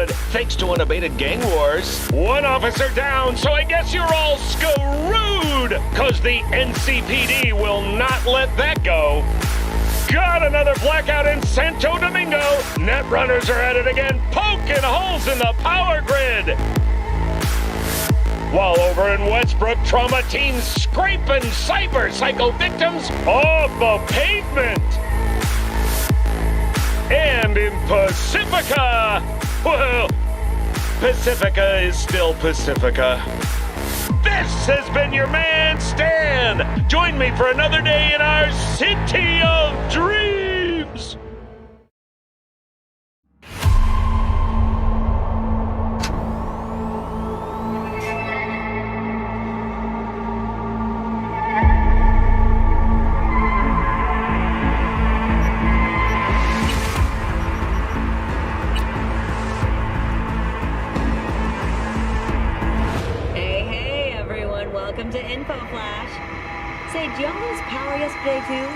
good, thanks to unabated gang wars. One officer down, so I guess you're all screwed, cause the NCPD will not let that go. Got another blackout in Santo Domingo. Netrunners are at it again, poking holes in the power grid. While over in Westbrook, trauma teams scraping cyber psycho victims off the pavement. And in Pacifica, well, Pacifica is still Pacifica. This has been your man, Stan. Join me for another day in our City of Dreams. Welcome to Info Flash. Say, did y'all lose power yesterday too?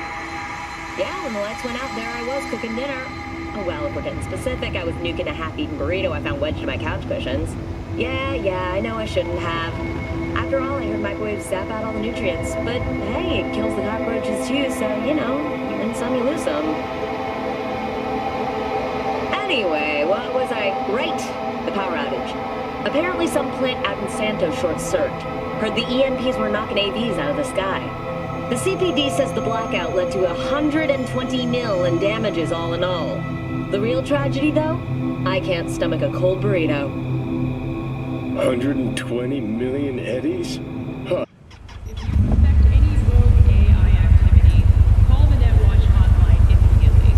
Yeah, when the lights went out, there I was cooking dinner. Oh well, if we're getting specific, I was nuking a half-eaten burrito I found wedged in my couch cushions. Yeah, I know I shouldn't have. After all, I heard microwaves zap out all the nutrients. But hey, it kills the cockroaches too, so, you know, you win some, you lose some. Anyway, what was I? Right, the power outage. Apparently some plant out in Santo short-circuited. Heard the EMPs were knocking AVs out of the sky. The CPD says the blackout led to 120 mil in damages all in all. The real tragedy, though? I can't stomach a cold burrito. 120 million eddies? Huh. If you suspect any rogue AI activity, call the NetWatch hotline immediately.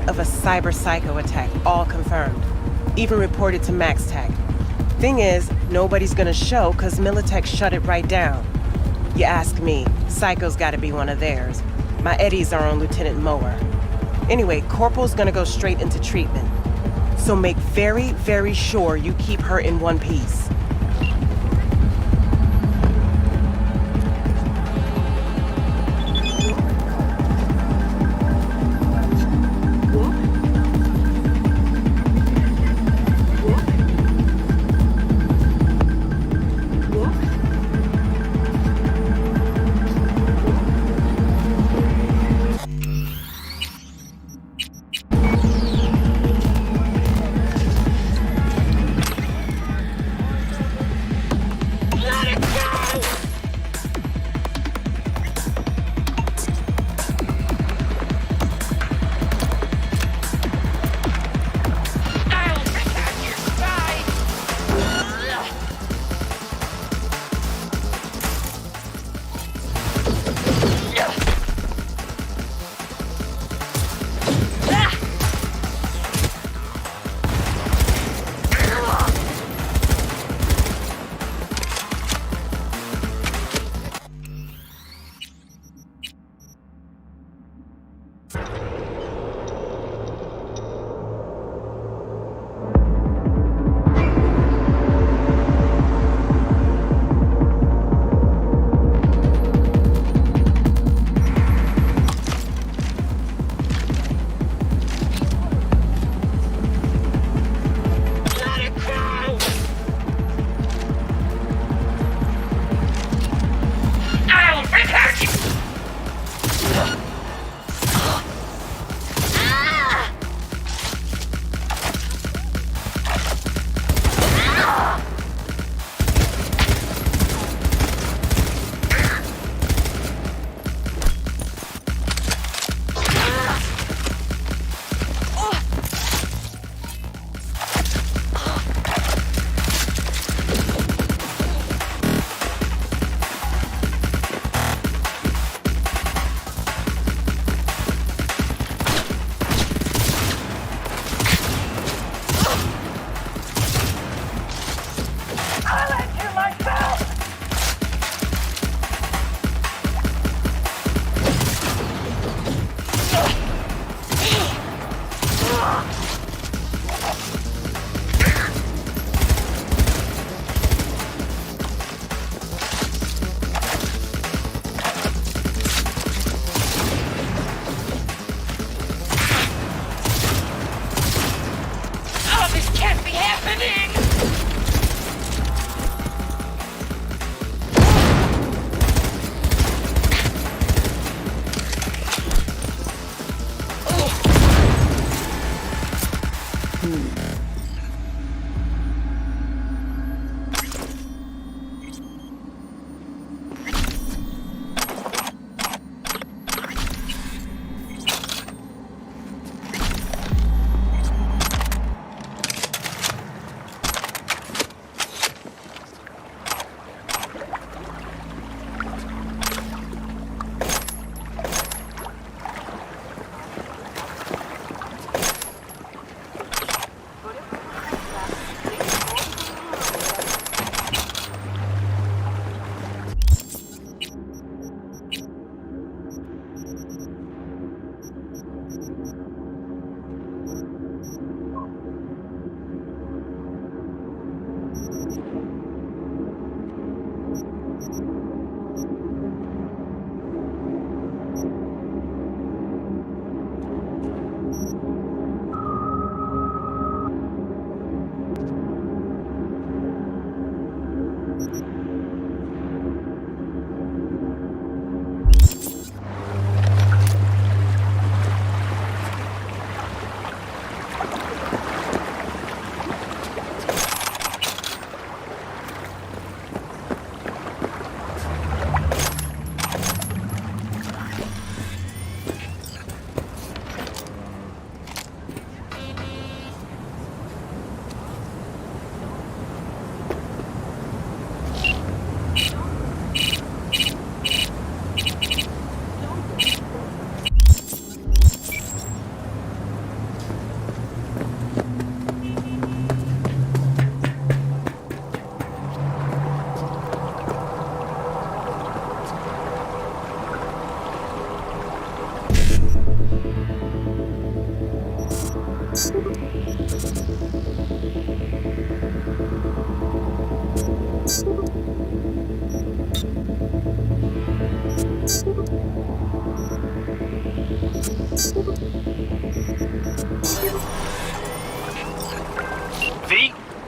Of a cyber psycho attack, all confirmed. Even reported to MaxTech. Thing is, nobody's gonna show cause Militech shut it right down. You ask me, Psycho's gotta be one of theirs. My eddies are on Lieutenant Mower. Anyway, Corporal's gonna go straight into treatment. So make very, very sure you keep her in one piece. I'll answer myself! Oh, this can't be happening!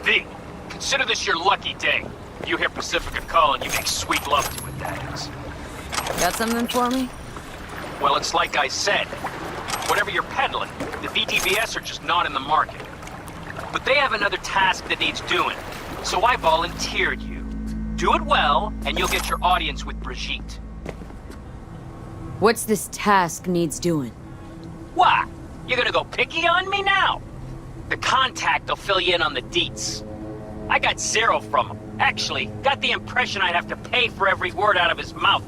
V, consider this your lucky day. You hear Pacifica call and you make sweet love to it, that is. Got something for me? Well, it's like I said. Whatever you're peddling, the VTVS are just not in the market. But they have another task that needs doing, so I volunteered you. Do it well, and you'll get your audience with Brigitte. What's this task needs doing? What? You're gonna go picky on me now? The contact will fill you in on the deets. I got 0 from him. Actually, got the impression I'd have to pay for every word out of his mouth.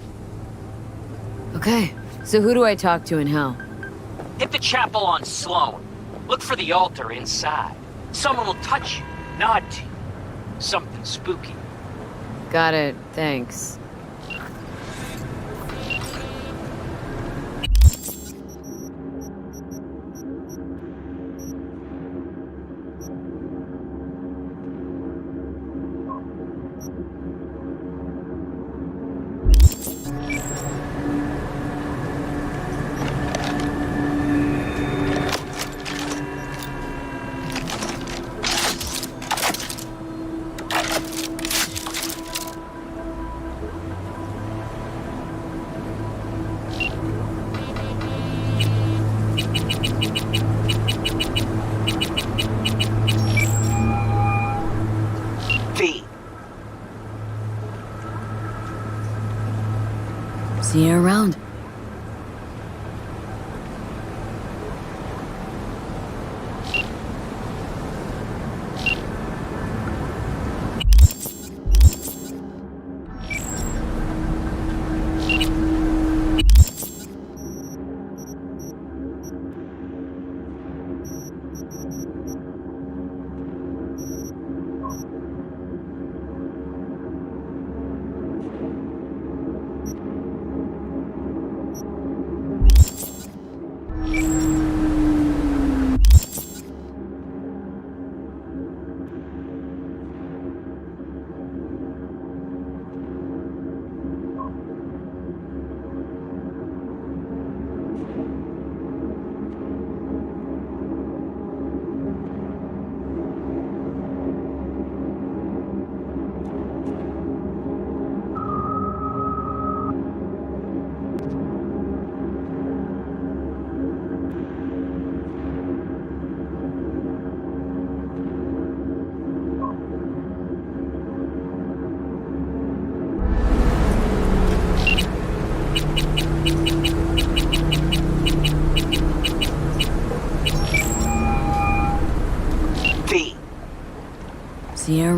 Okay, so who do I talk to and how? Hit the chapel on Sloan. Look for the altar inside. Someone will touch you, nod to you. Something spooky. Got it, thanks. See you around.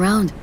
around.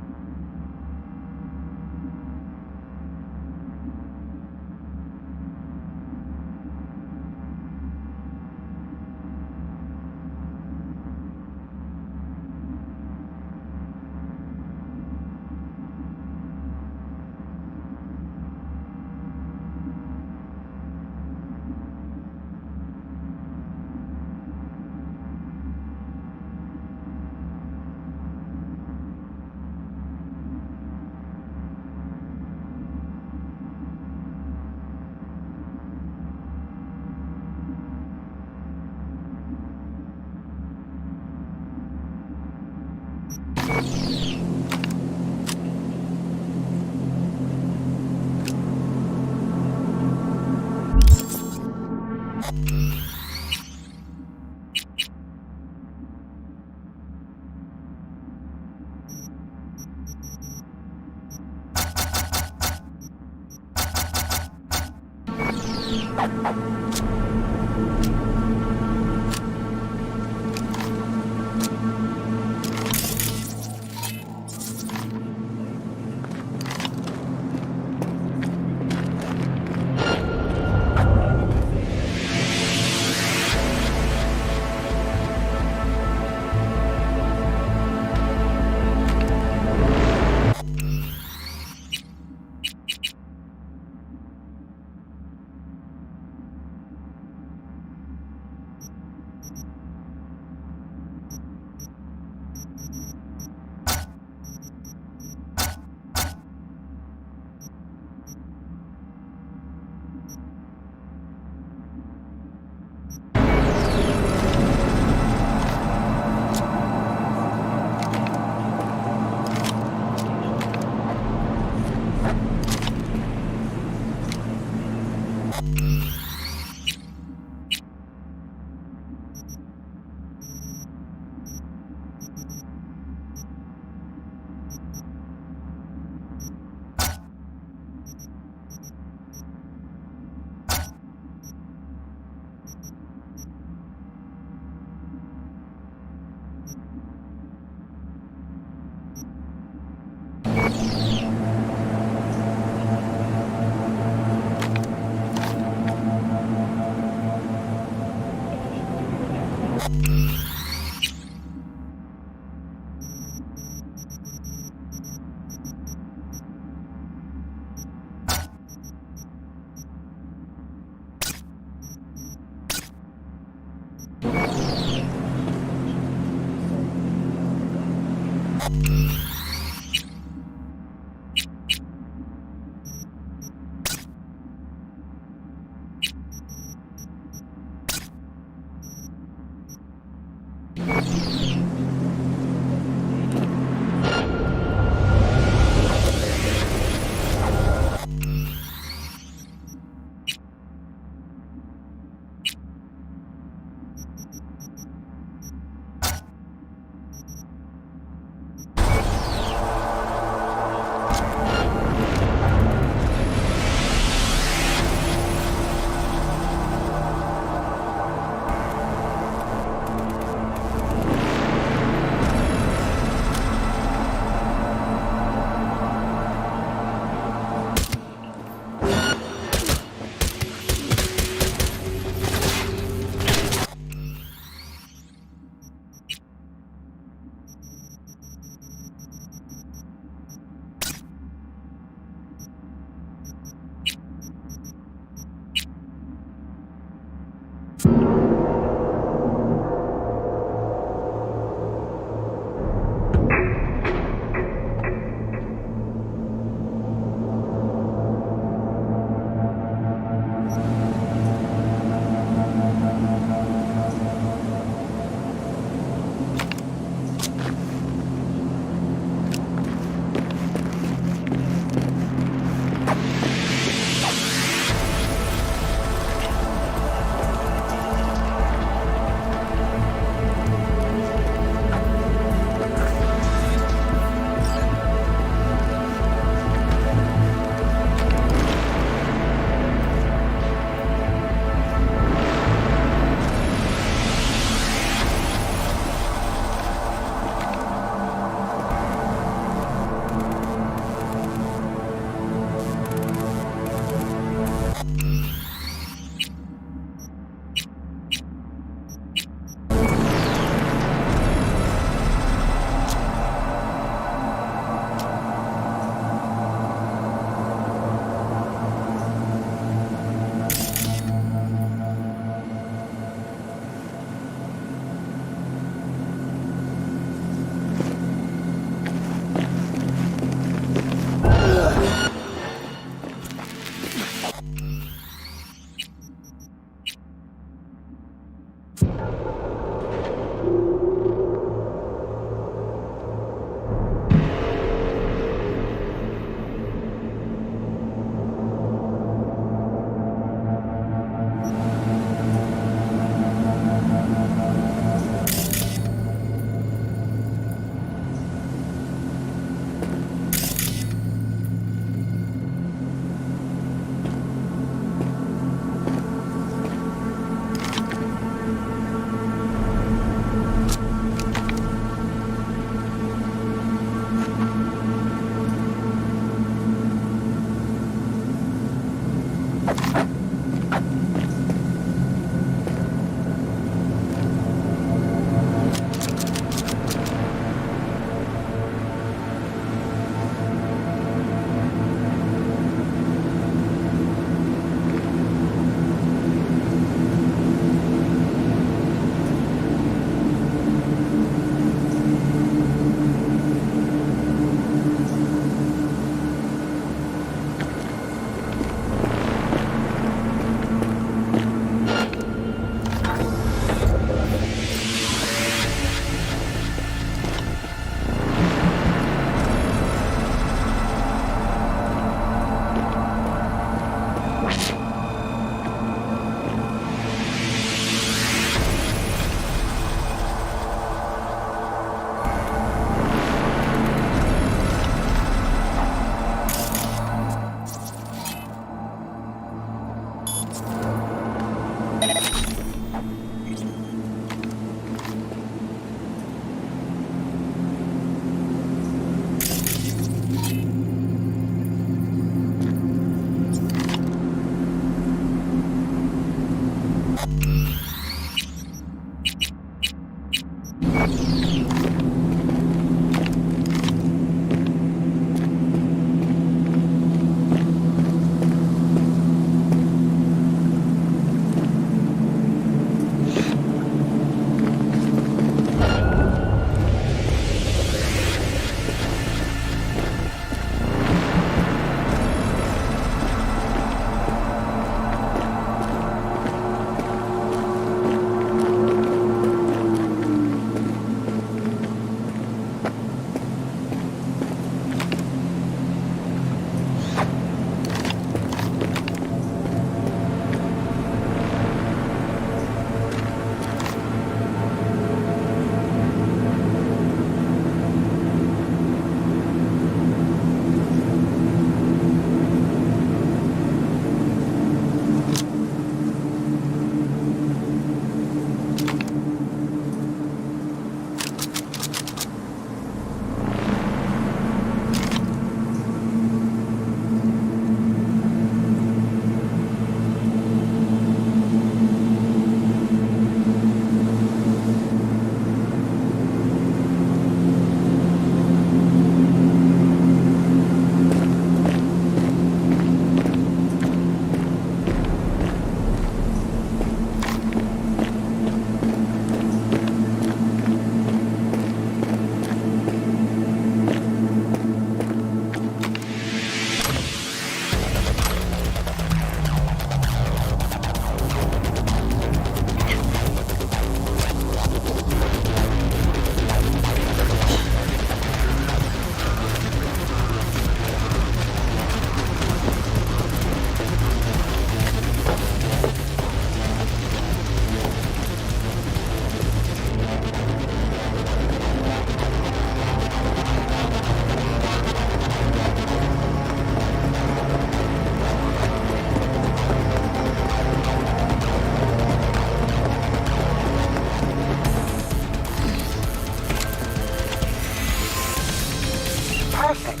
Perfect.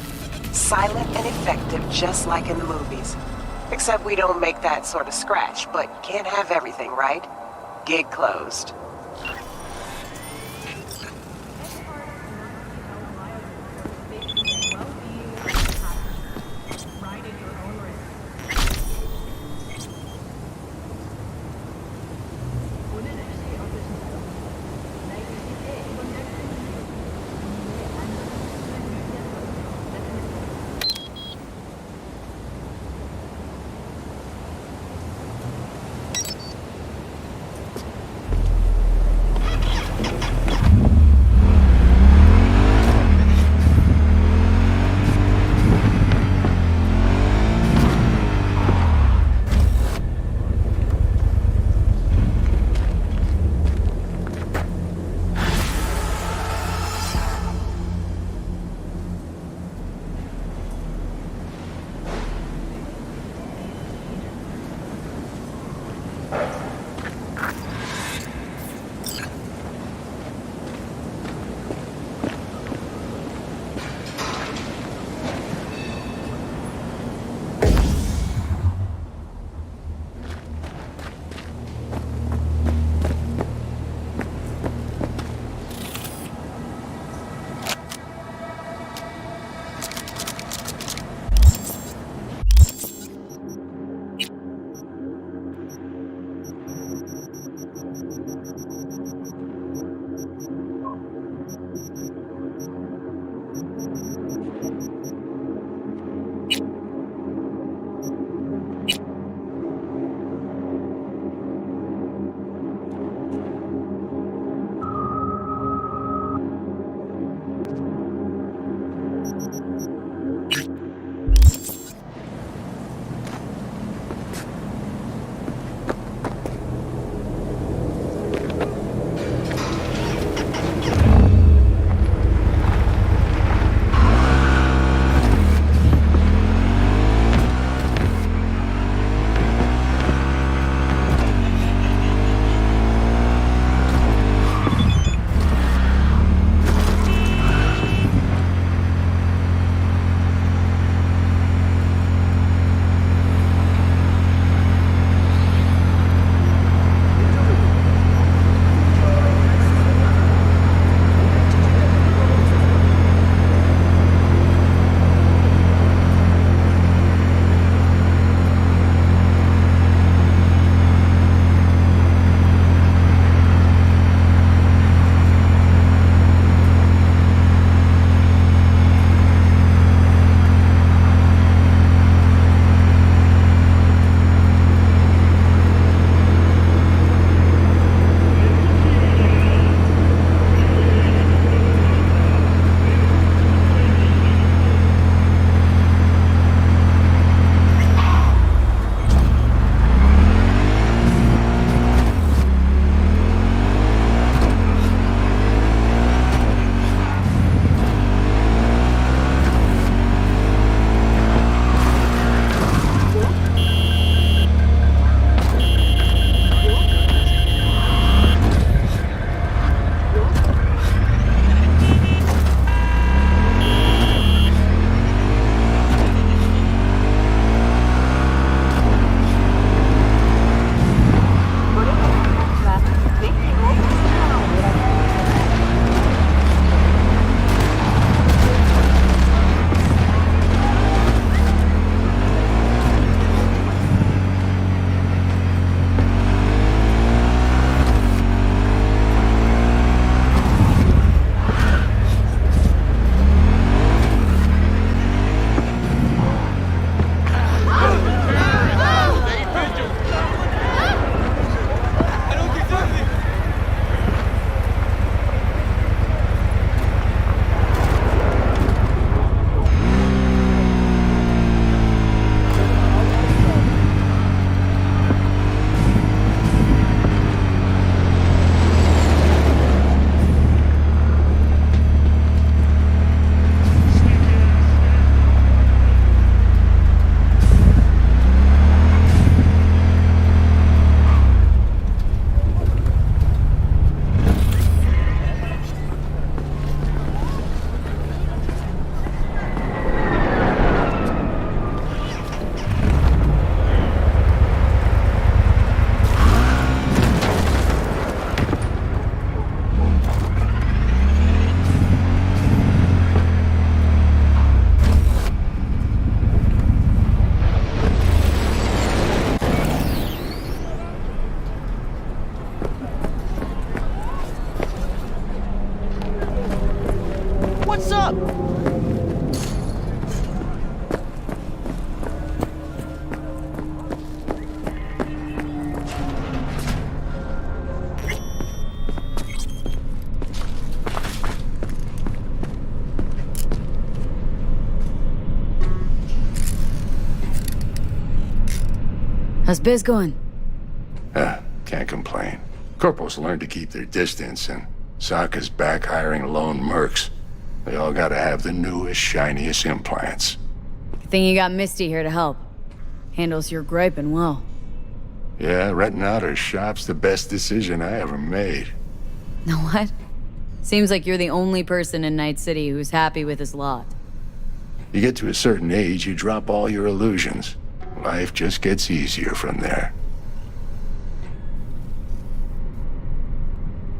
Silent and effective, just like in the movies. Except we don't make that sort of scratch, but can't have everything, right? Gig closed. What's up? How's biz going? Can't complain. Corporals learn to keep their distance, and Sokka's back hiring lone mercs. They all gotta have the newest, shiniest implants. Good thing you got Misty here to help. Handles your griping well. Yeah, renting out her shop's the best decision I ever made. Know what? Seems like you're the only person in Night City who's happy with his lot. You get to a certain age, you drop all your illusions. Life just gets easier from there.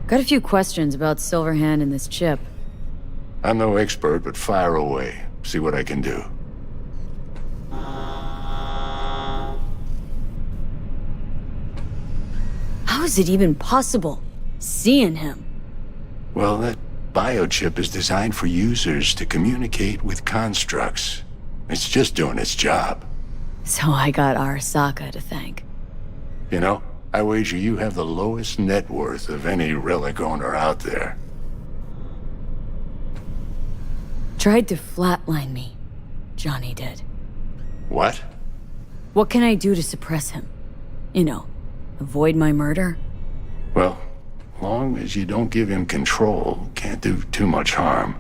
Got a few questions about Silverhand and this chip. I'm no expert, but fire away. See what I can do. How is it even possible? Seeing him? Well, that biochip is designed for users to communicate with constructs. It's just doing its job. So I got Arasaka to thank. You know, I wager you have the lowest net worth of any relic owner out there. Tried to flatline me. Johnny did. What? What can I do to suppress him? You know, avoid my murder? Well, long as you don't give him control, can't do too much harm.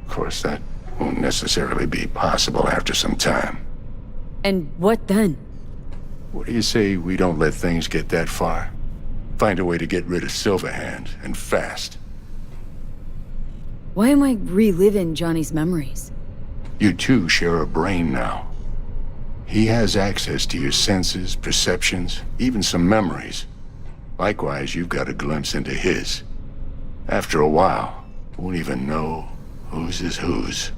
Of course, that won't necessarily be possible after some time. And what then? What do you say we don't let things get that far? Find a way to get rid of Silverhand, and fast. Why am I reliving Johnny's memories? You two share a brain now. He has access to your senses, perceptions, even some memories. Likewise, you've got a glimpse into his. After a while, you won't even know whose is whose.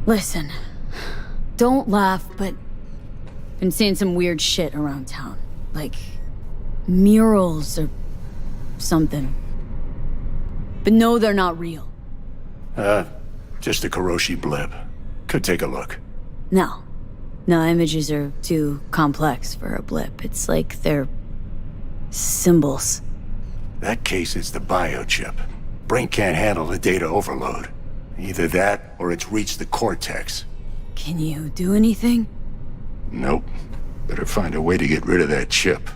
Listen, don't laugh, but been seeing some weird shit around town. Like murals or something. But no, they're not real. Just a Kuroshi blip. Could take a look. No. No, images are too complex for a blip. It's like they're symbols. That case is the biochip. Brain can't handle the data overload. Either that, or it's reached the cortex. Can you do anything? Nope. Better find a way to get rid of that chip.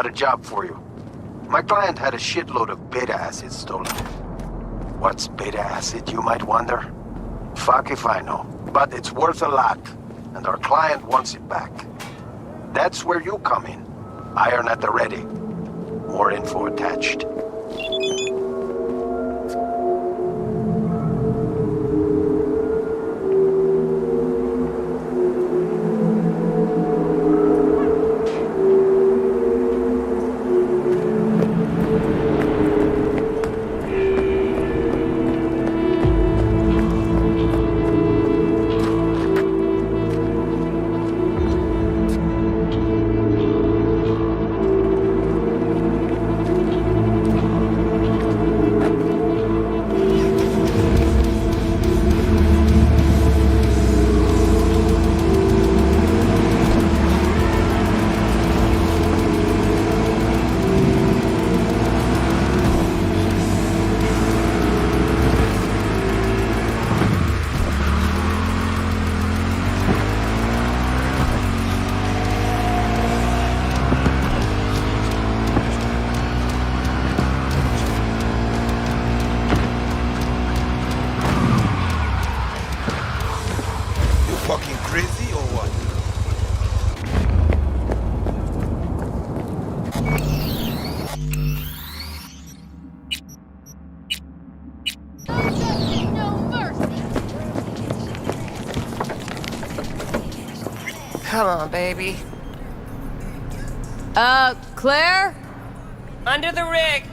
a job for you. My client had a shitload of beta acid stolen. What's beta acid, you might wonder? Fuck if I know. But it's worth a lot, and our client wants it back. That's where you come in. Iron at the ready. More info attached. Fucking crazy or what? Come on, baby. Claire? Under the rig.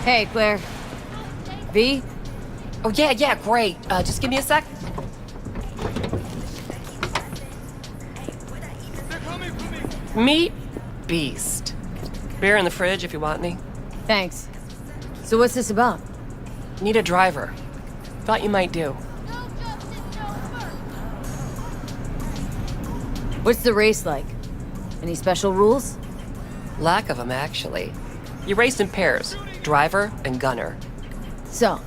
Hey, Claire. V? Oh, yeah, great. Just give me a sec. Meet Beast. Beer in the fridge if you want any. Thanks. So what's this about? Need a driver. Thought you might do. What's the race like? Any special rules? Lack of them, actually. You race in pairs, driver and gunner. So,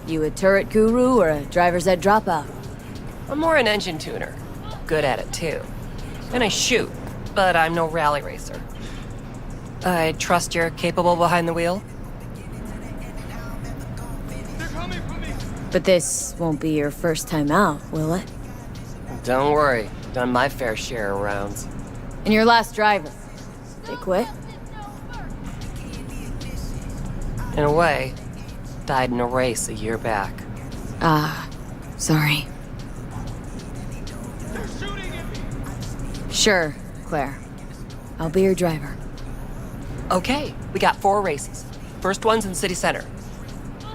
you a turret guru or a driver's ed dropout? I'm more an engine tuner. Good at it, too. And I shoot, but I'm no rally racer. I trust you're capable behind the wheel? But this won't be your first time out, will it? Don't worry. Done my fair share of rounds. And your last driver? They quit? In a way, died in a race a year back. Ah, sorry. Sure, Claire. I'll be your driver. Okay, we got 4 races. First one's in City Center.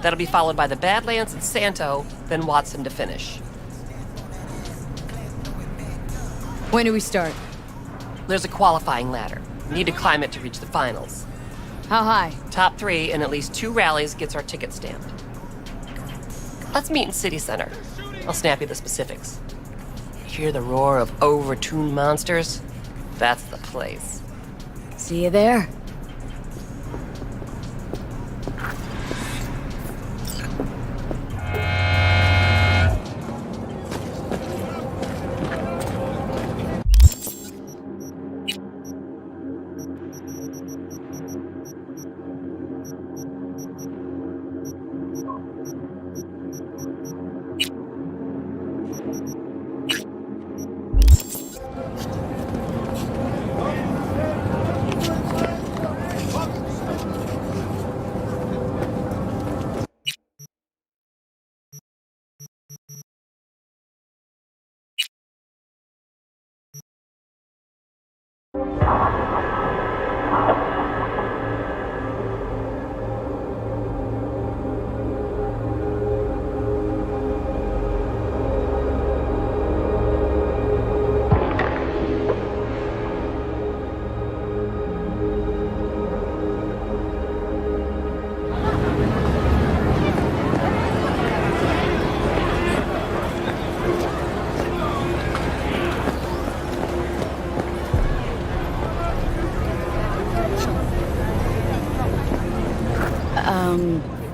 That'll be followed by the Badlands and Santo, then Watson to finish. When do we start? There's a qualifying ladder. You need to climb it to reach the finals. How high? Top 3 in at least 2 rallies gets our ticket stamped. Let's meet in City Center. I'll snap you the specifics. Hear the roar of overtuned monsters? That's the place. See you there.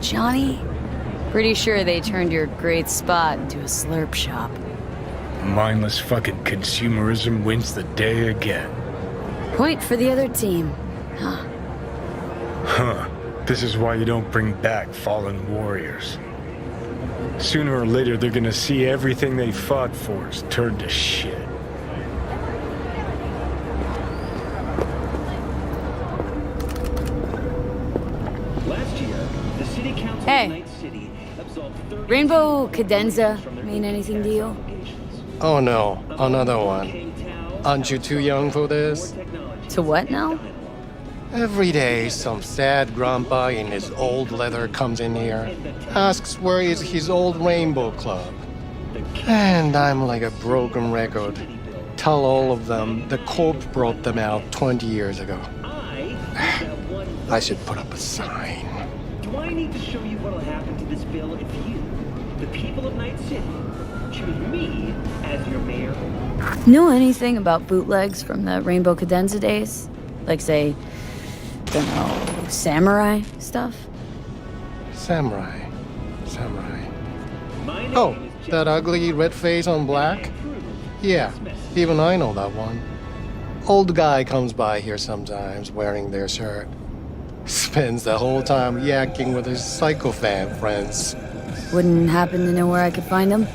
Johnny? Pretty sure they turned your great spot into a slurp shop. Mindless fucking consumerism wins the day again. Point for the other team. Huh. Huh. This is why you don't bring back fallen warriors. Sooner or later, they're gonna see everything they fought for is turned to shit. Last year, the city council Hey. of Night City absolved 30 Rainbow Cadenza mean anything to you? Oh no, another one. Aren't you too young for this? To what now? Every day, some sad grandpa in his old leather comes in here, asks where is his old Rainbow Club. And I'm like a broken record. Tell all of them the Corp brought them out 20 years ago. I should put up a sign. Do I need to show you what'll happen to this bill if you, the people of Night City, choose me as your mayor? Know anything about bootlegs from the Rainbow Cadenza days? Like, say, don't know, samurai stuff? Samurai. Oh, that ugly red face on black? Yeah, even I know that one. Old guy comes by here sometimes wearing their shirt. Spends the whole time yakking with his psychofan friends. Wouldn't happen to know where I could find him?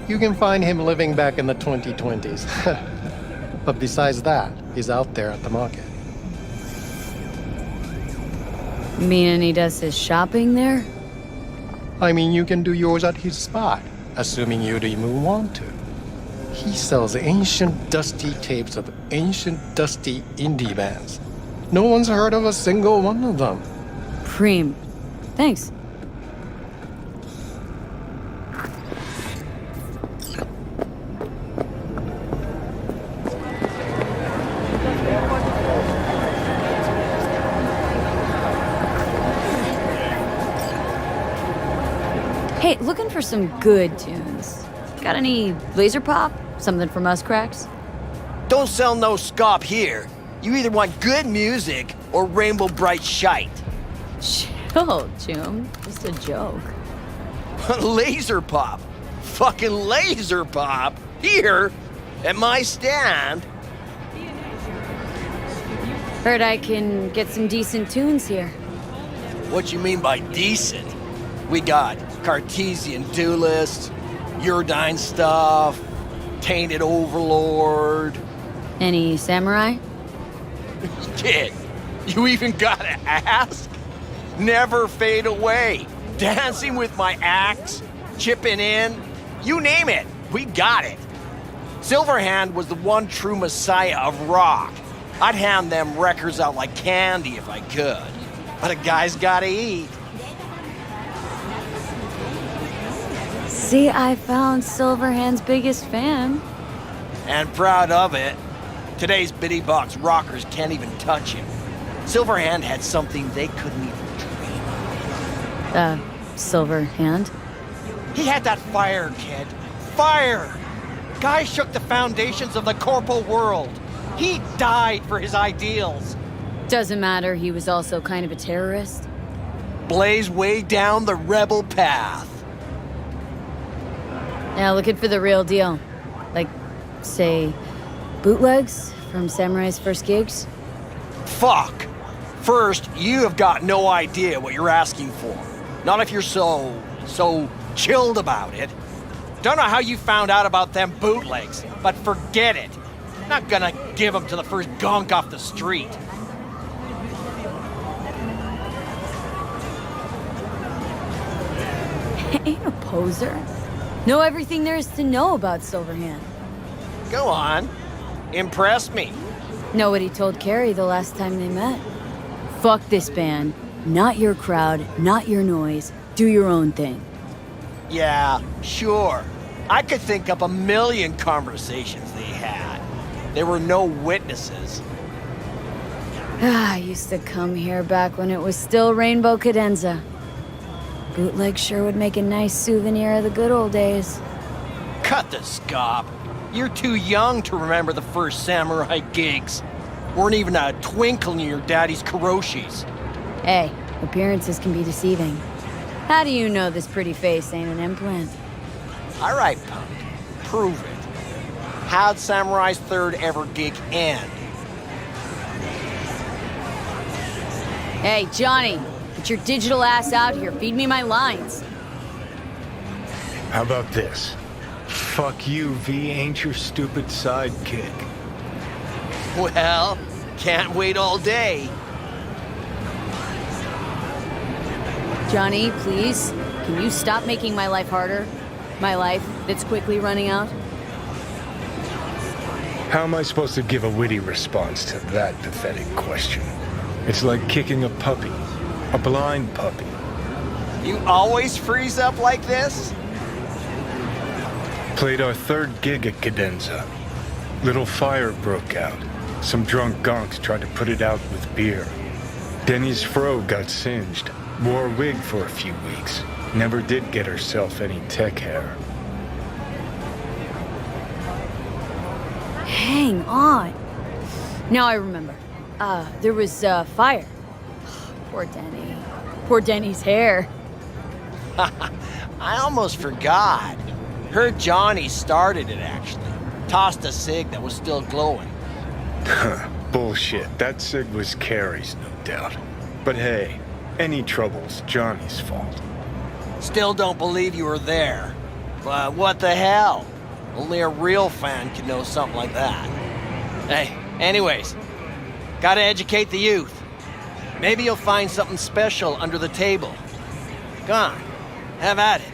You can find him living back in the 2020s. But besides that, he's out there at the market. Meaning he does his shopping there? I mean, you can do yours at his spot, assuming you'd even want to. He sells ancient, dusty tapes of ancient, dusty indie bands. No one's heard of a single one of them. Preem. Thanks. Hey, looking for some good tunes. Got any laser pop? Something from us cracks? Don't sell no scop here. You either want good music or rainbow bright shite. Chill, Jim. Just a joke. Laser pop. Fucking laser pop. Here, at my stand. Heard I can get some decent tunes here. What you mean by decent? We got Cartesian Duelist, Uridine stuff, Tainted Overlord. Any samurai? Kid, you even gotta ask? Never fade away. Dancing with my axe, chipping in, you name it, we got it. Silverhand was the one true messiah of rock. I'd hand them records out like candy if I could. But a guy's gotta eat. See, I found Silverhand's biggest fan. And proud of it. Today's bitty box rockers can't even touch him. Silverhand had something they couldn't even dream. Silverhand? He had that fire, kid. Fire! Guy shook the foundations of the corporal world. He died for his ideals. Doesn't matter, he was also kind of a terrorist. Blaze way down the rebel path. Now looking for the real deal. Like, say, bootlegs from Samurai's first gigs? Fuck. First, you have got no idea what you're asking for. Not if you're so chilled about it. Don't know how you found out about them bootlegs, but forget it. Not gonna give them to the first gonk off the street. Ain't a poser. Know everything there is to know about Silverhand. Go on. Impress me. Know what he told Carrie the last time they met. Fuck this band. Not your crowd, not your noise. Do your own thing. Yeah, sure. I could think up a million conversations they had. There were no witnesses. I used to come here back when it was still Rainbow Cadenza. Bootleg sure would make a nice souvenir of the good old days. Cut the scop. You're too young to remember the first samurai gigs. Weren't even a twinkle in your daddy's karoshis. Hey, Appearances can be deceiving. How do you know this pretty face ain't an implant? All right, punk. Prove it. How'd Samurai's third ever gig end? Hey, Johnny, get your digital ass out here. Feed me my lines. How about this? Fuck you, V ain't your stupid sidekick. Well, can't wait all day. Johnny, please, can you stop making my life harder? My life that's quickly running out? How am I supposed to give a witty response to that pathetic question? It's like kicking a puppy. A blind puppy. You always freeze up like this? Played our third gig at Cadenza. Little fire broke out. Some drunk gonks tried to put it out with beer. Denny's fro got singed. Wore a wig for a few weeks. Never did get herself any tech hair. Hang on. Now I remember. There was, fire. Poor Denny. Poor Denny's hair. I almost forgot. Heard Johnny started it, actually. Tossed a cig that was still glowing. Bullshit. That cig was Carrie's, no doubt. But hey, any trouble's Johnny's fault. Still don't believe you were there. But what the hell? Only a real fan could know something like that. Hey, anyways, gotta educate the youth. Maybe you'll find something special under the table. Go on, have at it.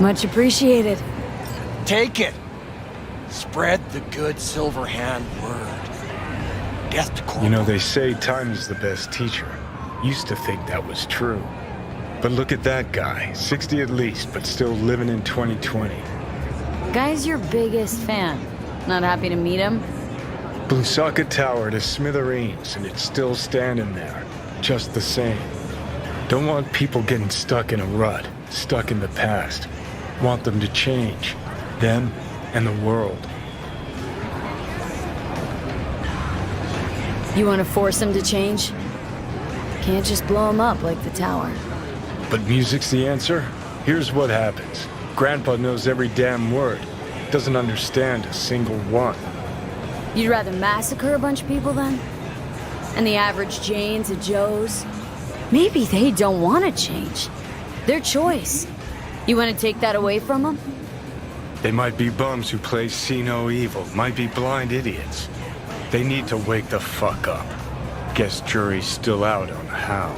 Much appreciated. Take it. Spread the good silver hand word. Death to Corporal. You know, they say time is the best teacher. Used to think that was true. But look at that guy. 60 at least, but still living in 2020. Guy's your biggest fan. Not happy to meet him? Blusaka Tower to smithereens, and it's still standing there. Just the same. Don't want people getting stuck in a rut, stuck in the past. Want them to change. Them and the world. You want to force him to change? Can't just blow him up like the tower. But music's the answer? Here's what happens. Grandpa knows every damn word. Doesn't understand a single one. You'd rather massacre a bunch of people then? And the average Janes and Joes? Maybe they don't want to change. Their choice. You want to take that away from them? They might be bums who play see no evil, might be blind idiots. They need to wake the fuck up. Guess jury's still out on how.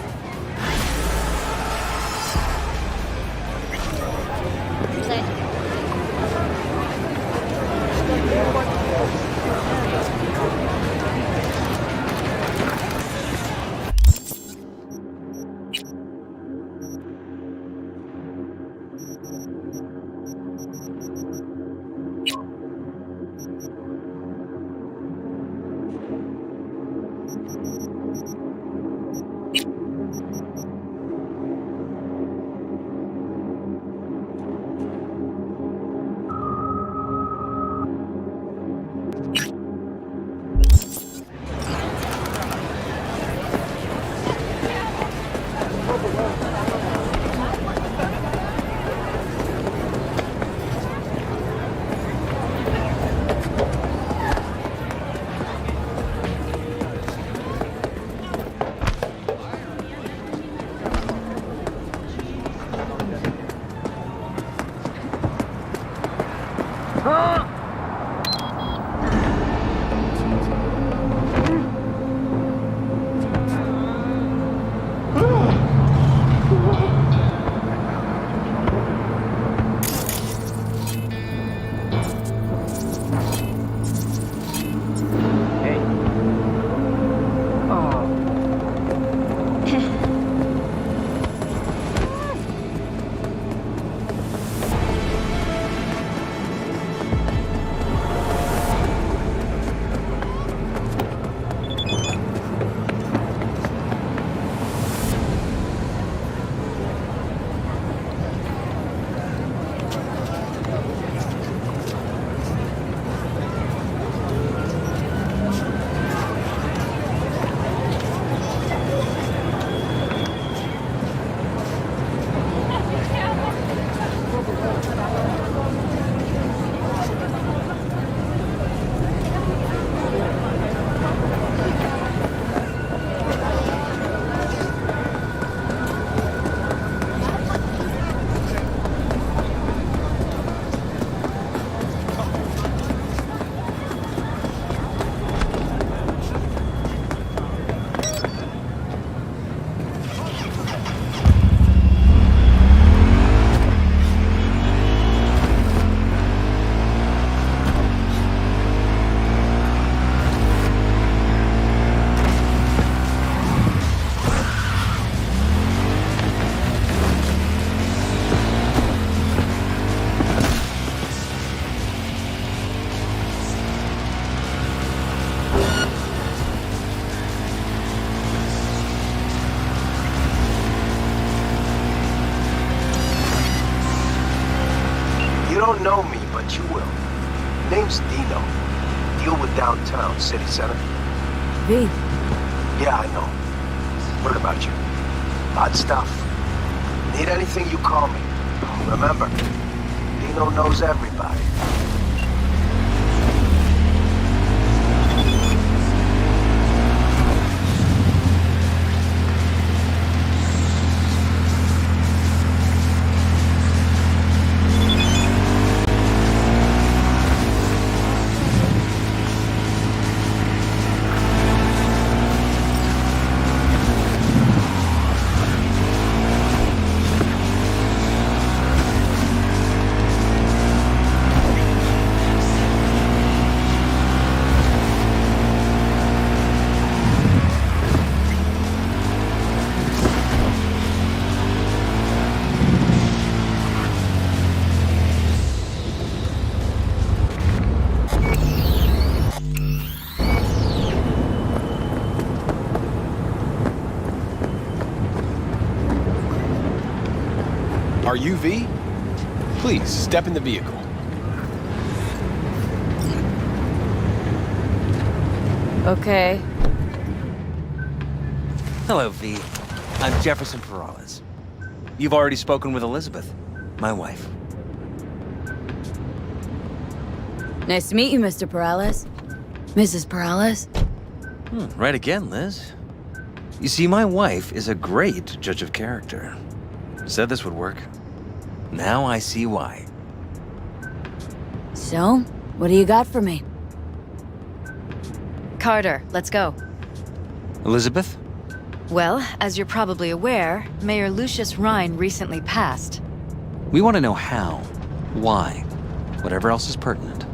You don't know me, but you will. Name's Dino. Deal with downtown, city center. V. Yeah, I know. What about you? Odd stuff. Need anything, you call me. Remember, Dino knows everybody. Are you V? Please, step in the vehicle. Okay. Hello, V. I'm Jefferson Perales. You've already spoken with Elizabeth, my wife. Nice to meet you, Mr. Perales. Mrs. Perales? Right again, Liz. You see, my wife is a great judge of character. Said this would work. Now I see why. So, what do you got for me? Carter, let's go. Elizabeth? Well, as you're probably aware, Mayor Lucius Rhine recently passed. We want to know how, why, whatever else is pertinent.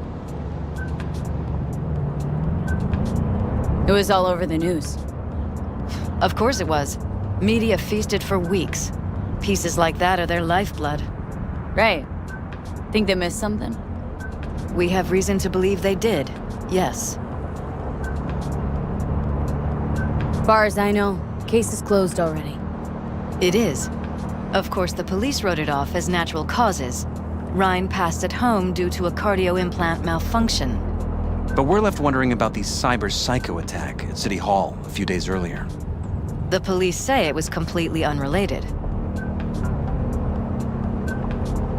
It was all over the news. Of course it was. Media feasted for weeks. Pieces like that are their lifeblood. Right. Think they missed something? We have reason to believe they did, yes. Far as I know, case is closed already. It is. Of course, the police wrote it off as natural causes. Rhine passed at home due to a cardio implant malfunction. But we're left wondering about the cyber psycho attack at City Hall a few days earlier. The police say it was completely unrelated.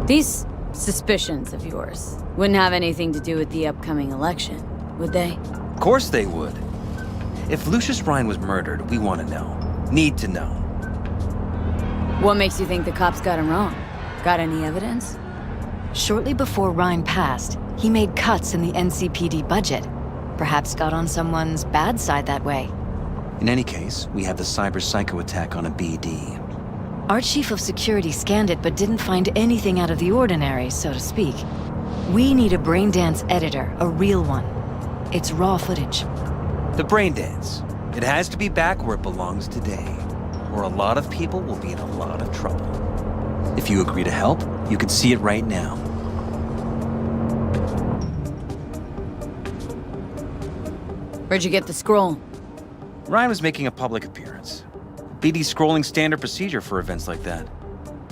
These suspicions of yours wouldn't have anything to do with the upcoming election, would they? Of course they would. If Lucius Rhine was murdered, we want to know. Need to know. What makes you think the cops got him wrong? Got any evidence? Shortly before Rhine passed, he made cuts in the NCPD budget. Perhaps got on someone's bad side that way. In any case, we have the cyber psycho attack on a BD. Our chief of security scanned it but didn't find anything out of the ordinary, so to speak. We need a braindance editor, a real one. It's raw footage. The braindance. It has to be back where it belongs today, or a lot of people will be in a lot of trouble. If you agree to help, you can see it right now. Where'd you get the scroll? Ryan was making a public appearance. BD's scrolling standard procedure for events like that.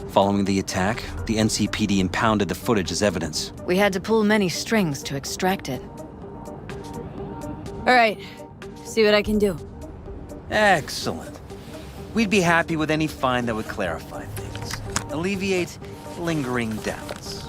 Following the attack, the NCPD impounded the footage as evidence. We had to pull many strings to extract it. All right, see what I can do. Excellent. We'd be happy with any find that would clarify things, alleviate lingering doubts.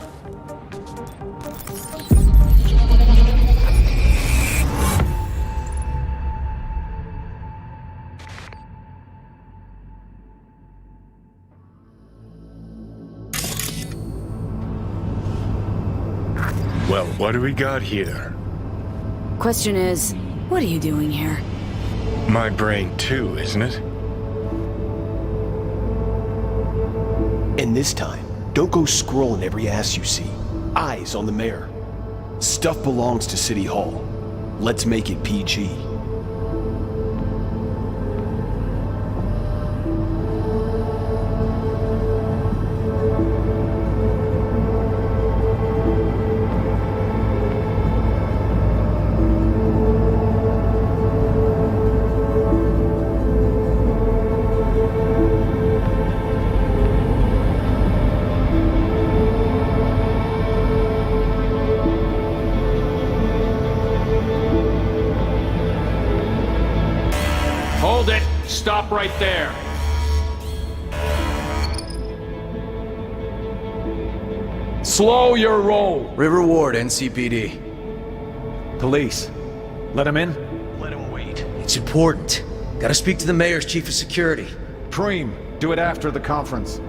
Well, what do we got here? Question is, what are you doing here? My brain too, isn't it? And this time, don't go scrolling every ass you see. Eyes on the mayor. Stuff belongs to City Hall. Let's make it PG. stop right there. Slow your roll. River Ward, NCPD. Police. Let him in? Let him wait. It's important. Gotta speak to the mayor's chief of security. Preem, do it after the conference.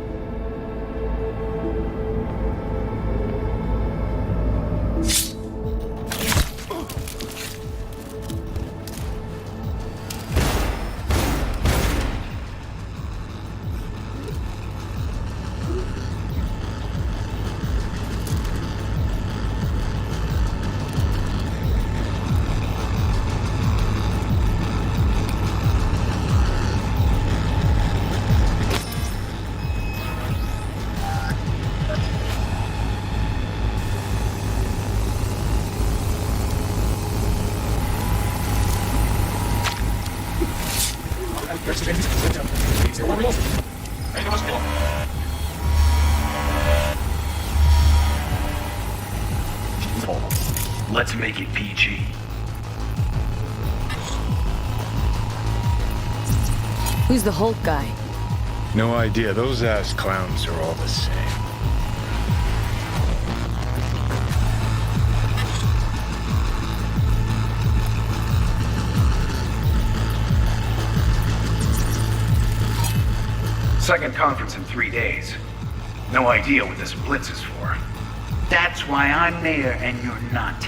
Let's make it PG. Who's the Hulk guy? No idea. Those ass clowns are all the same. Second conference in 3 days. No idea what this blitz is for. That's why I'm mayor and you're not.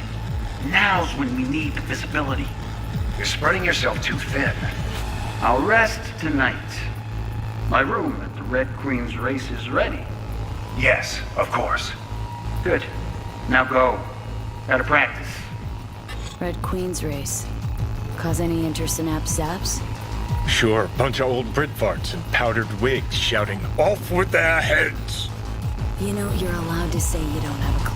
Now's when we need the visibility. You're spreading yourself too thin. I'll rest tonight. My room at the Red Queen's race is ready. Yes, of course. Good. Now go. Gotta practice. Red Queen's race. Cause any intersynapse zaps? Sure, bunch of old Brit farts in powdered wigs shouting, "Off with their heads!" You know, you're allowed to say you don't have a clue.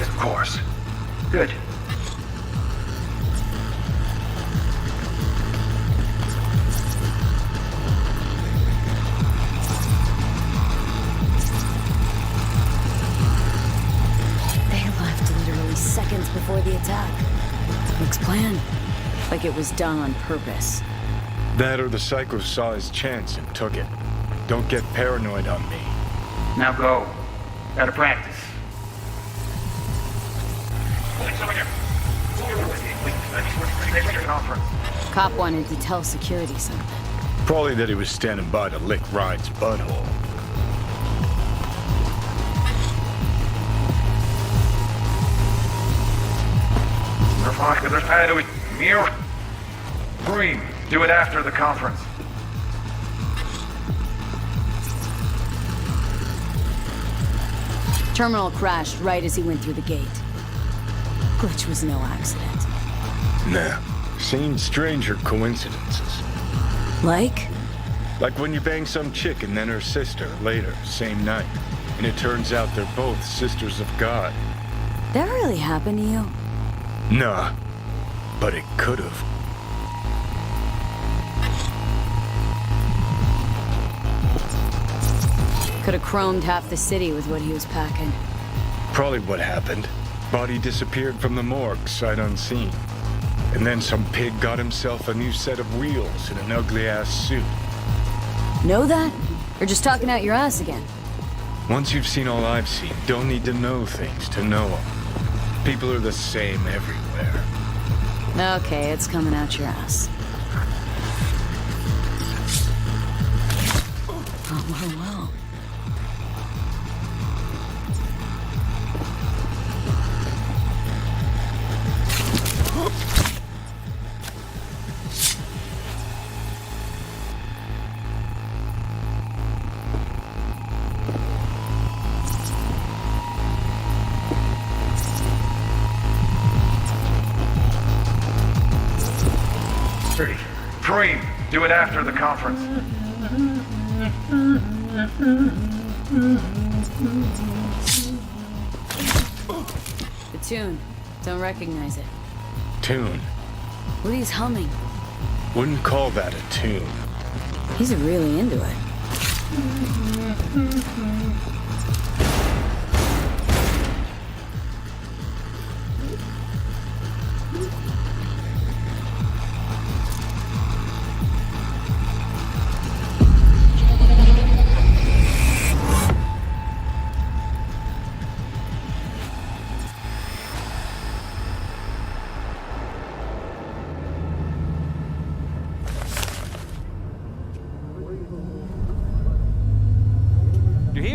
Of course. Good. They left literally seconds before the attack. Looks planned. Like it was done on purpose. That or the Psycho saw his chance and took it. Don't get paranoid on me. Now go. Gotta practice. Cop wanted to tell security something. Probably that he was standing by to lick Ryan's butthole. Preem, do it after the conference. Terminal crashed right as he went through the gate. Glitch was no accident. Nah. Seen stranger coincidences. Like? Like when you bang some chick and then her sister later, same night. And it turns out they're both sisters of God. That really happened to you? Nah. But it could've. Could have chromed half the city with what he was packing. Probably what happened. Body disappeared from the morgue, sight unseen. And then some pig got himself a new set of wheels and an ugly-ass suit. Know that? Or just talking out your ass again? Once you've seen all I've seen, don't need to know things to know them. People are the same everywhere. Okay, it's coming out your ass. Oh, well. Preem, do it after the conference. The tune. Don't recognize it. Tune. What he's humming. Wouldn't call that a tune. He's really into it.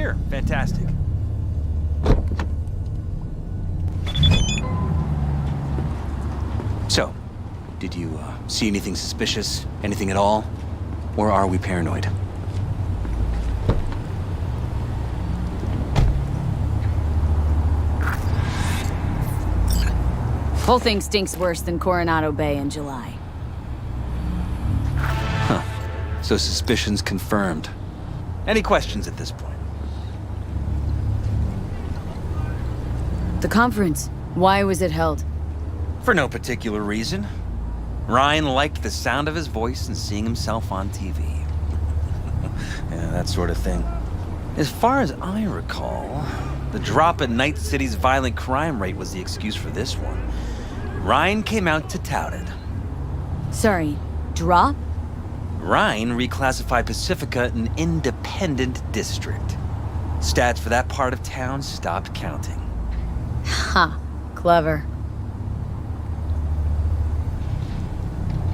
here. Fantastic. So, did you see anything suspicious? Anything at all? Or are we paranoid? Whole thing stinks worse than Coronado Bay in July. Huh. So suspicions confirmed. Any questions at this point? The conference, why was it held? For no particular reason. Ryan liked the sound of his voice and seeing himself on TV. Yeah, that sort of thing. As far as I recall, the drop in Night City's violent crime rate was the excuse for this one. Ryan came out to tout it. Sorry, drop? Ryan reclassified Pacifica an independent district. Stats for that part of town stopped counting. Ha, clever.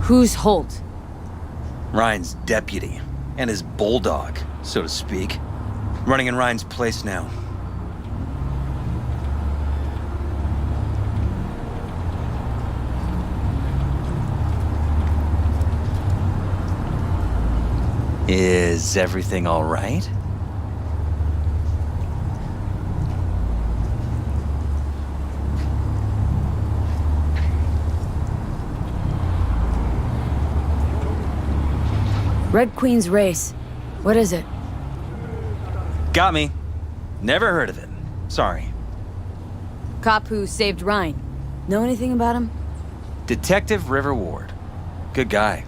Who's Holt? Ryan's deputy, and his bulldog, so to speak. Running in Ryan's place now. Is everything all right? Red Queen's race. What is it? Got me. Never heard of it. Sorry. Cop who saved Ryan. Know anything about him? Detective River Ward. Good guy.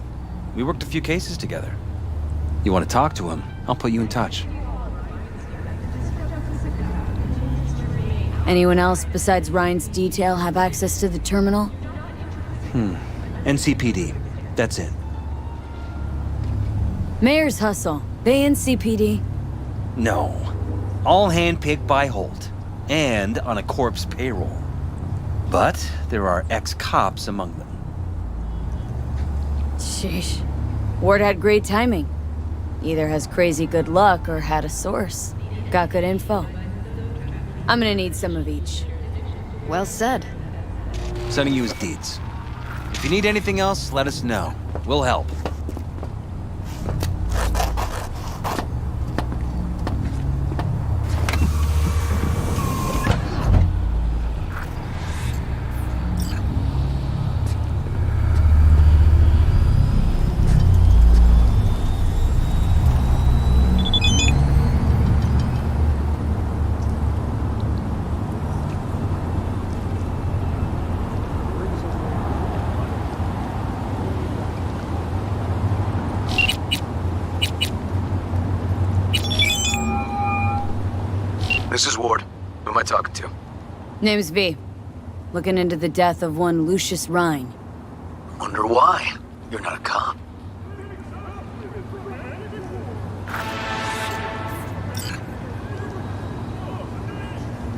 We worked a few cases together. You want to talk to him? I'll put you in touch. Anyone else besides Ryan's detail have access to the terminal? NCPD. That's it. Mayor's hustle. They NCPD? No. All handpicked by Holt. And on a corpse payroll. But there are ex-cops among them. Sheesh. Ward had great timing. Either has crazy good luck or had a source. Got good info. I'm gonna need some of each. Well said. Sending you his deeds. If you need anything else, let us know. We'll help. This is Ward. Who am I talking to? Name's V. Looking into the death of one Lucius Rhine. Wonder why. You're not a cop.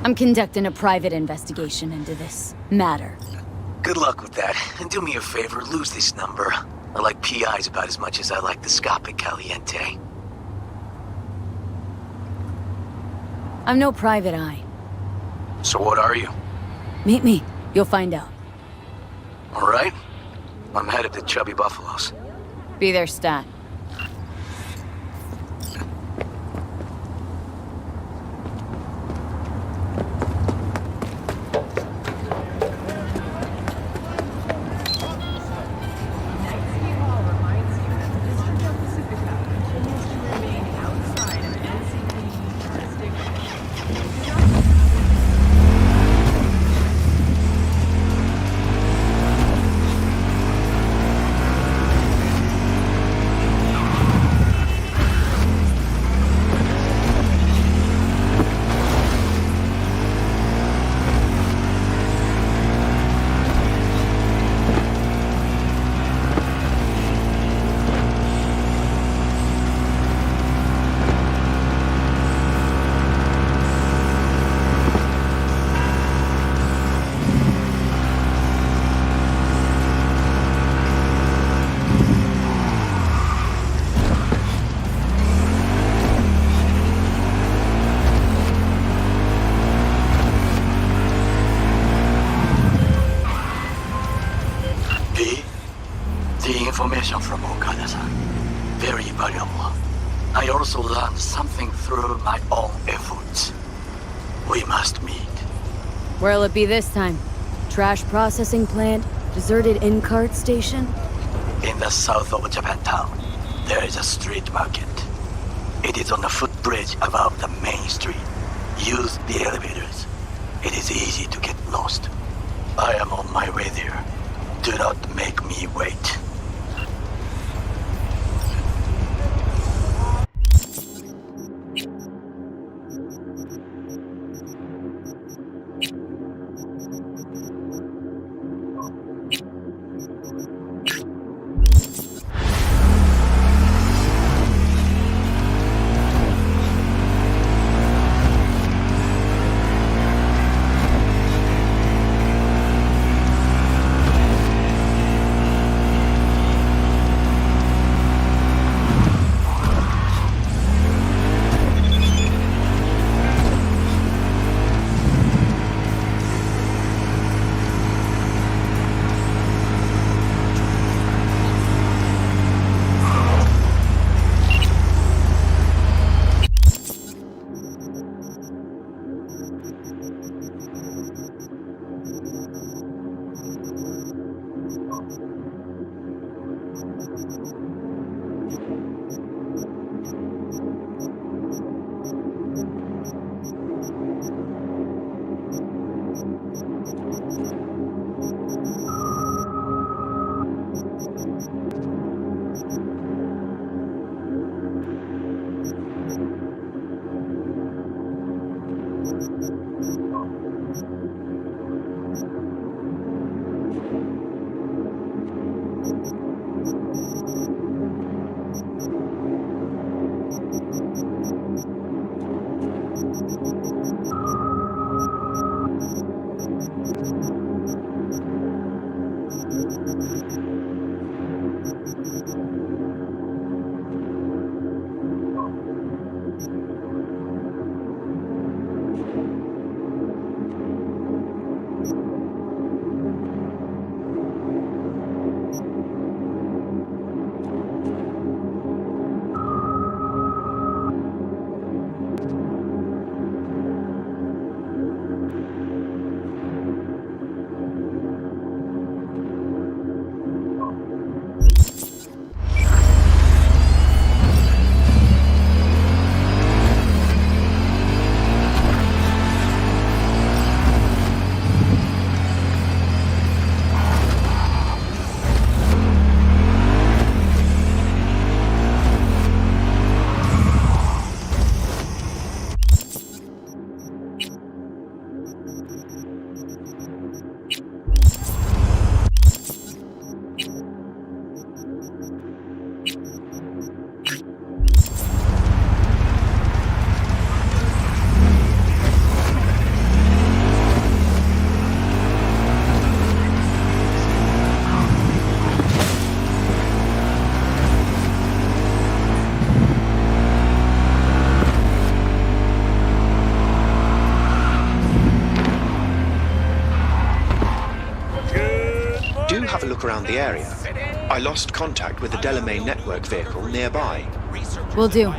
I'm conducting a private investigation into this matter. Good luck with that. And do me a favor, lose this number. I like PIs about as much as I like the Scopic Caliente. I'm no private eye. So what are you? Meet me. You'll find out. All right. I'm headed to Chubby Buffaloes. Be there, stat. information from Okada-san. Very valuable. I also learned something through my own efforts. We must meet. Where'll it be this time? Trash processing plant? Deserted in-cart station? In the south of Japantown, there is a street market. It is on the footbridge above the main street. Use the elevators. It is easy to get lost. I am on my way there. Do not make me wait. Have a look around the area. I lost contact with the Delamain network vehicle nearby. Will do.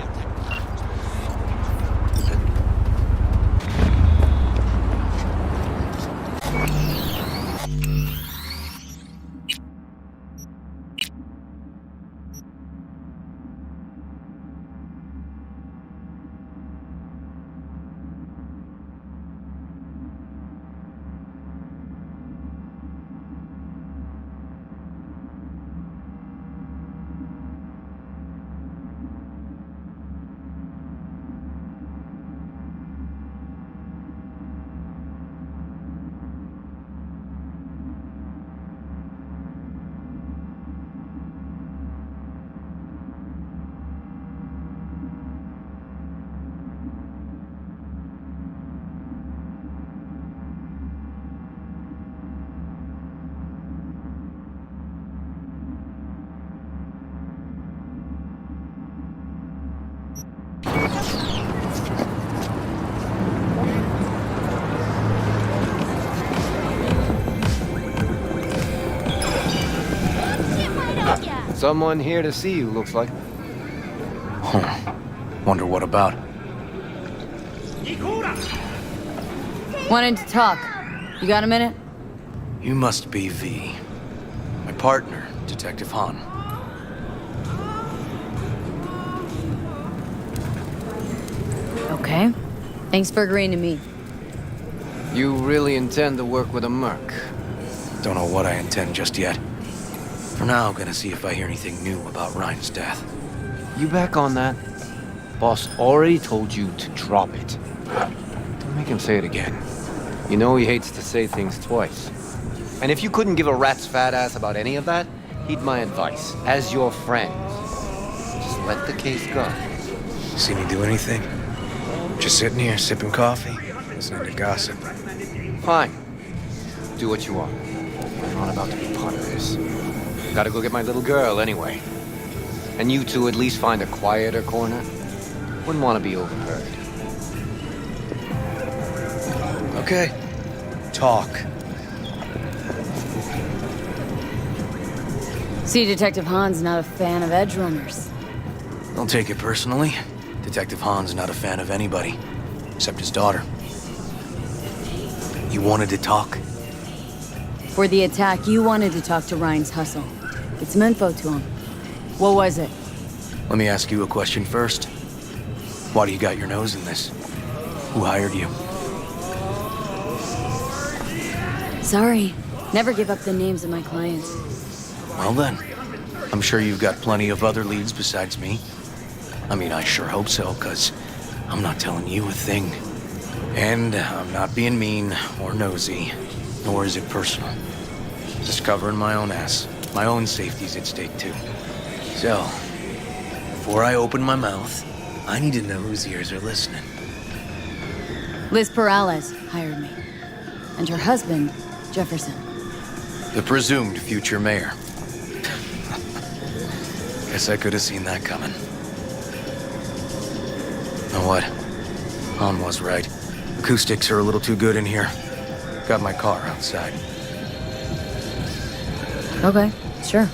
Someone here to see you, looks like. Huh. Wonder what about. Wanted to talk. You got a minute? You must be V. My partner, Detective Han. Okay. Thanks for agreeing to meet. You really intend to work with a merc? Don't know what I intend just yet. For now, gonna see if I hear anything new about Ryan's death. You back on that? Boss already told you to drop it. Don't make him say it again. You know he hates to say things twice. And if you couldn't give a rat's fat ass about any of that, heed my advice. As your friend, just let the case go. See me do anything? Just sitting here, sipping coffee, listening to gossip. Fine. Do what you want. I'm not about to be part of this. Gotta go get my little girl anyway. And you two at least find a quieter corner. Wouldn't want to be overheard. Okay. Talk. See, Detective Han's not a fan of edge runners. Don't take it personally. Detective Han's not a fan of anybody, except his daughter. You wanted to talk? For the attack, you wanted to talk to Ryan's hustle. Get some info to him. What was it? Let me ask you a question first. Why do you got your nose in this? Who hired you? Sorry. Never give up the names of my clients. Well then, I'm sure you've got plenty of other leads besides me. I mean, I sure hope so, 'cause I'm not telling you a thing. And I'm not being mean or nosy, nor is it personal. Just covering my own ass. My own safety's at stake too. So, before I open my mouth, I need to know whose ears are listening. Liz Perales hired me. And her husband, Jefferson. The presumed future mayor. Guess I could have seen that coming. Know what? Han was right. Acoustics are a little too good in here. Got my car outside. Okay, sure.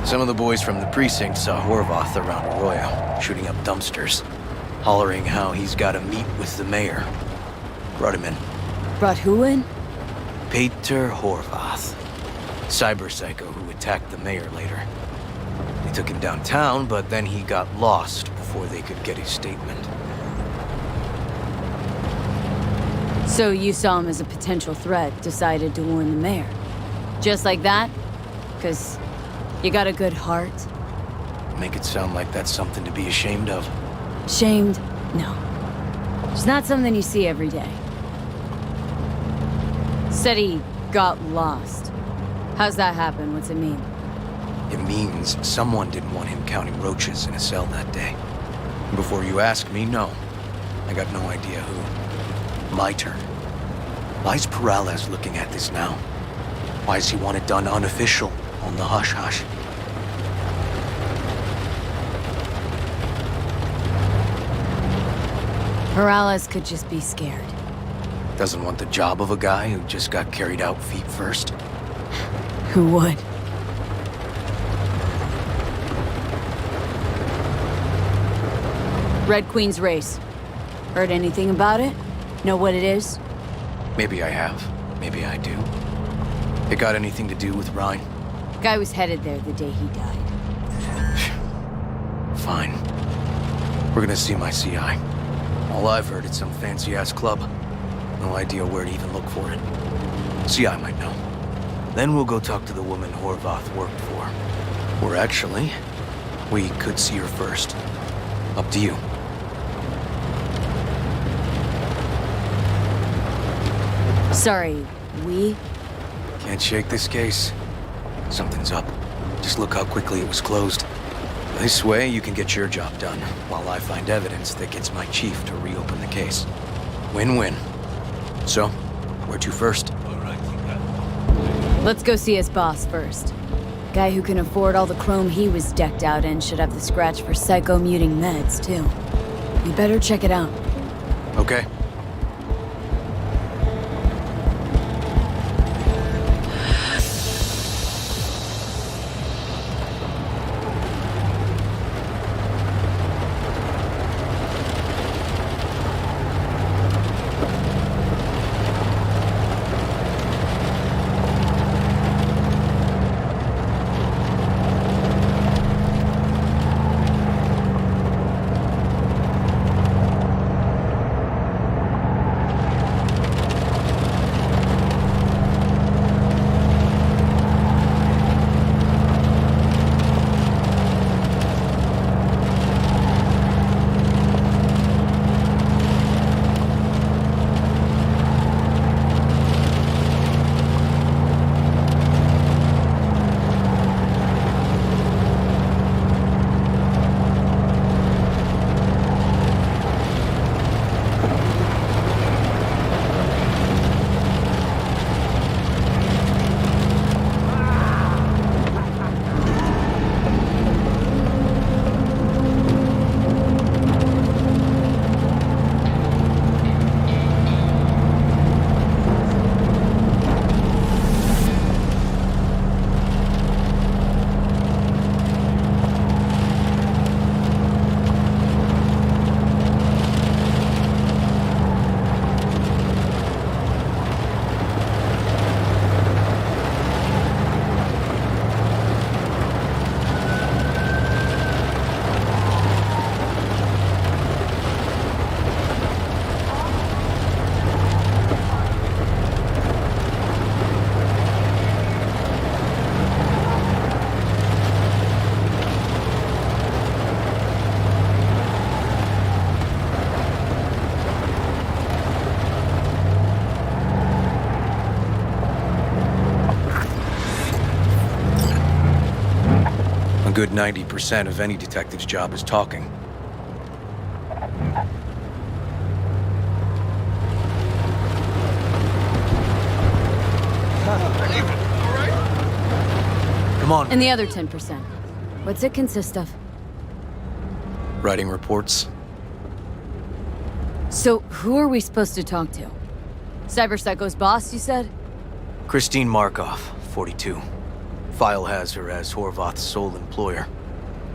Some of the boys from the precinct saw Horvath around Arroyo, shooting up dumpsters, hollering how he's got to meet with the mayor. Brought him in. Brought who in? Peter Horvath, cyber psycho who attacked the mayor later. They took him downtown, but then he got lost before they could get his statement. So you saw him as a potential threat, decided to warn the mayor. Just like that? 'Cause you got a good heart? Make it sound like that's something to be ashamed of. Shamed? No. It's not something you see every day. Said he got lost. How's that happen? What's it mean? It means someone didn't want him counting roaches in a cell that day. Before you ask me, no. I got no idea who. My turn. Why's Perales looking at this now? Why does he want it done unofficial, on the hush-hush? Perales could just be scared. Doesn't want the job of a guy who just got carried out feet first? Who would? Red Queen's race. Heard anything about it? Know what it is? Maybe I have. Maybe I do. It got anything to do with Ryan? Guy was headed there the day he died. Fine. We're gonna see my CI. All I've heard, it's some fancy-ass club. No idea where to even look for it. CI might know. Then we'll go talk to the woman Horvath worked for. Or actually, we could see her first. Up to you. Sorry, we? Can't shake this case. Something's up. Just look how quickly it was closed. This way, you can get your job done, while I find evidence that gets my chief to reopen the case. Win-win. So, where to first? Let's go see his boss first. Guy who can afford all the chrome he was decked out in should have the scratch for psycho-muting meds, too. You better check it out. Okay. A good 90% of any detective's job is talking. Come on. And the other 10%. What's it consist of? Writing reports. So, who are we supposed to talk to? Cyber Psycho's boss, you said? Christine Markov, 42. File has her as Horvath's sole employer.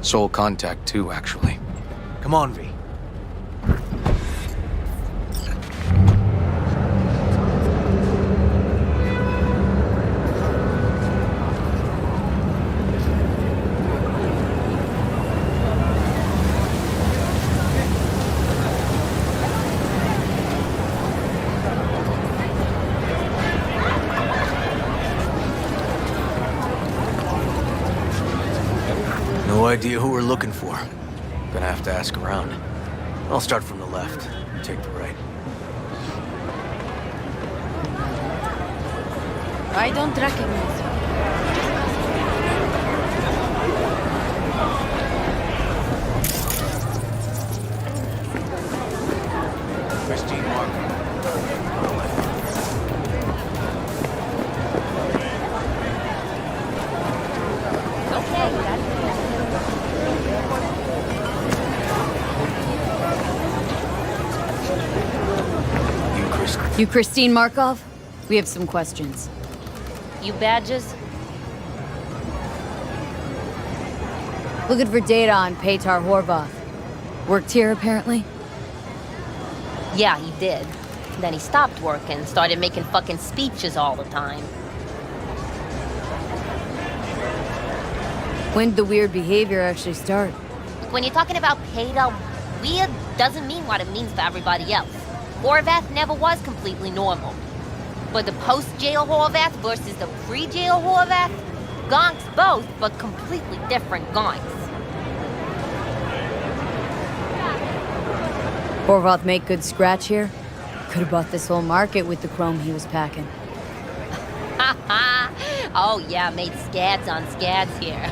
Sole contact, too, actually. Come on, V. No idea who we're looking for. Gonna have to ask around. I'll start from the left, take the right. I don't recognize you. Christine Markov. You Christine Markov? We have some questions. You badges? Looking for data on Petar Horvath. Worked here, apparently? Yeah, he did. Then he stopped working, started making fucking speeches all the time. When did the weird behavior actually start? When you're talking about Petar, weird doesn't mean what it means for everybody else. Horvath never was completely normal. But the post-jail Horvath versus the pre-jail Horvath? Gonks both, but completely different gonks. Horvath make good scratch here? Could have bought this whole market with the chrome he was packing. Oh yeah, made scads on scads here.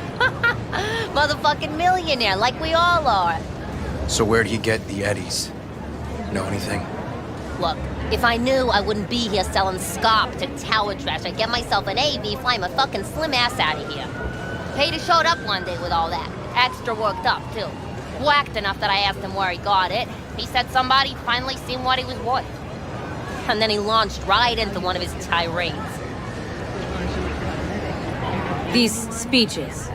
Motherfucking millionaire, like we all are. So where do you get the eddies? Know anything? Look, if I knew, I wouldn't be here selling scop to tower trash. I'd get myself an AV, fly my fucking slim ass out of here. Peter showed up one day with all that. Extra worked up, too. Whacked enough that I asked him where he got it. He said somebody finally seen what he was worth. And then he launched right into one of his tirades. These speeches,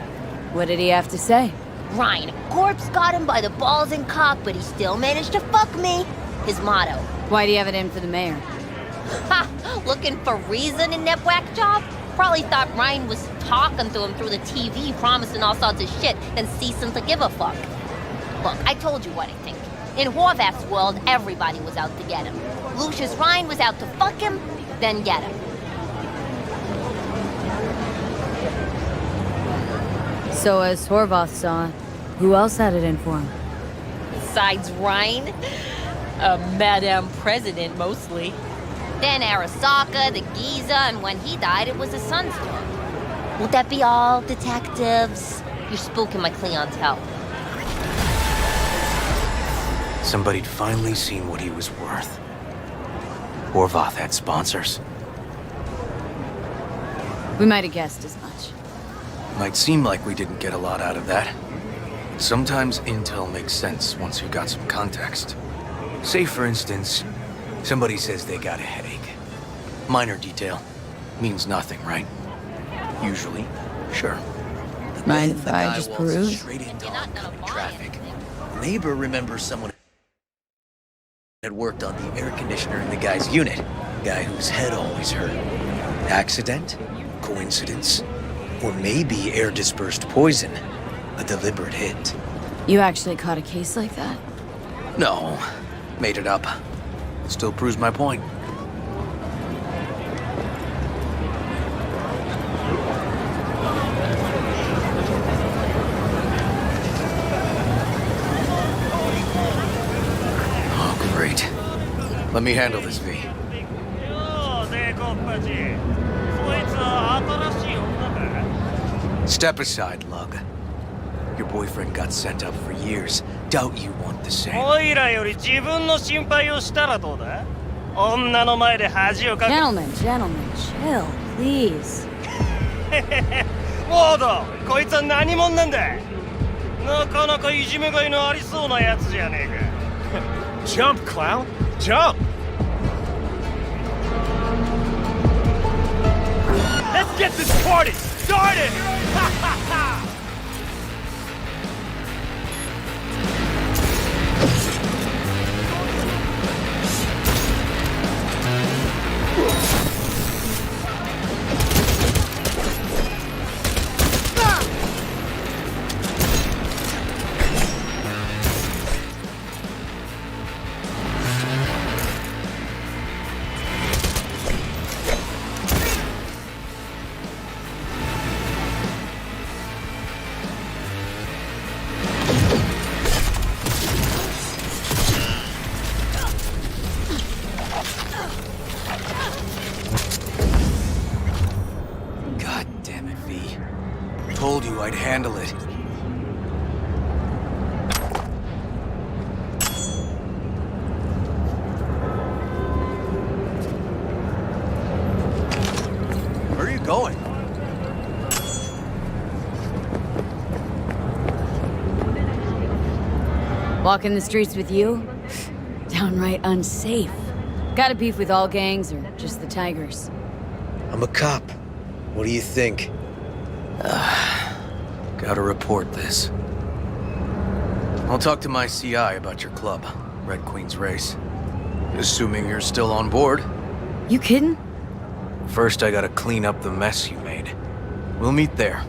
what did he have to say? Ryan, corpse got him by the balls and cock, but he still managed to fuck me. His motto. Why do you have it in for the mayor? Ha! Looking for reason in that whack job? Probably thought Ryan was talking to him through the TV, promising all sorts of shit, then ceasing to give a fuck. Look, I told you what I think. In Horvath's world, everybody was out to get him. Lucius Ryan was out to fuck him, then get him. So as Horvath saw it, who else had it in for him? Besides Ryan? A Madame President, mostly. Then Arasaka, the Giza, and when he died, it was a sunstorm. Would that be all, detectives? You're spooking my clientele. Somebody'd finally seen what he was worth. Horvath had sponsors. We might have guessed as much. Might seem like we didn't get a lot out of that. Sometimes intel makes sense once you've got some context. Say, for instance, somebody says they got a headache. Minor detail. Means nothing, right? Usually. Sure. Mind if I just peruse? Straight into oncoming traffic. Neighbor remembers someone had worked on the air conditioner in the guy's unit. Guy whose head always hurt. Accident? Coincidence? Or maybe air-dispersed poison. A deliberate hit. You actually caught a case like that? No. Made it up. Still proves my point. Oh, great. Let me handle this, V. Step aside, Lug. Your boyfriend got sent up for years. Doubt you want the same. Gentlemen, chill, please. ウォード、こいつは何者なんだ。なかなかいじめがいのありそうなやつじゃねえか。Jump, clown! Jump! Let's get this party started! Ha ha ha! Told you I'd handle it. Where are you going? Walking the streets with you? Downright unsafe. Got a beef with all gangs or just the Tigers? I'm a cop. What do you think? Gotta report this. I'll talk to my CI about your club, Red Queen's Race. Assuming you're still on board. You kidding? First, I gotta clean up the mess you made. We'll meet there.